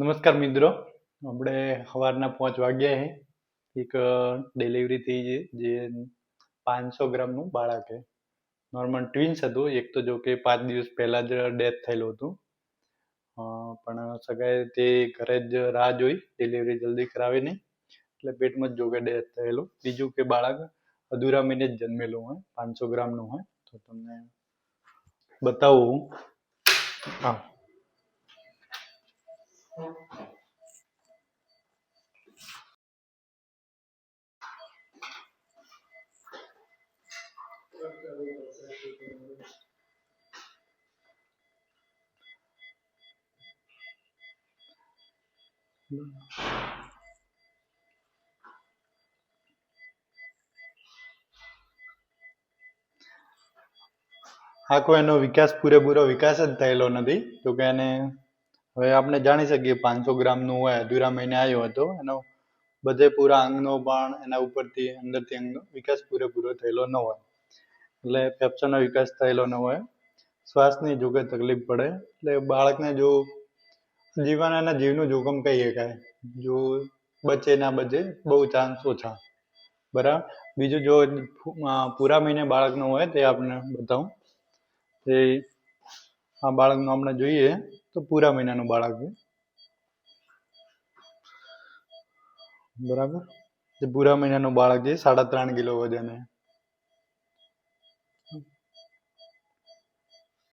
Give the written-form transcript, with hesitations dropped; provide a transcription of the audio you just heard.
નમસ્કાર મિત્રો, આપણે સવારના 5 વાગ્યા છે. એક ડિલિવરી થઈ છે જે 500 ગ્રામનું બાળક છે. નોર્મલ ટ્વિન્સ હતું. એક તો જો કે 5 દિવસ પહેલા જ ડેથ થયેલું હતું. પણ સગાએ તે ઘરે જ રાહ જોઈ, ડિલિવરી જલ્દી કરાવી નહીં, એટલે પેટમાં જ જો કે ડેથ થયેલું. બીજું કે બાળક અધૂરા મહિને જ જન્મેલું હોય, 500 ગ્રામનું હોય. તો તમને બતાવું. હા, આખો એનો વિકાસ પૂરેપૂરો વિકાસ જ થયેલો નથી. તો કે એને હવે આપણે જાણી શકીએ 500 ગ્રામનું હોય, અધૂરા મહિને આવ્યો હતો. એનો બધે પૂરા અંગનો પણ એના ઉપરથી અંદરથી અંગનો વિકાસ પૂરેપૂરો થયેલો ન હોય. એટલે ફેફસાનો વિકાસ થયેલો ન હોય, શ્વાસની જો કે તકલીફ પડે, એટલે બાળકને જો જીવન એના જીવનું જોખમ કહી શકાય. જો બચે ના બચે, બહુ ચાન્સ ઓછા. બરાબર. બીજું જો પૂરા મહિને બાળકનું હોય તે આપણે બતાવું. તે આ બાળકનું આપણે જોઈએ તો પૂરા મહિનાનું બાળક છે. બરાબર. જે પૂરા મહિનાનું બાળક છે, 3.5 કિલો વજન છે.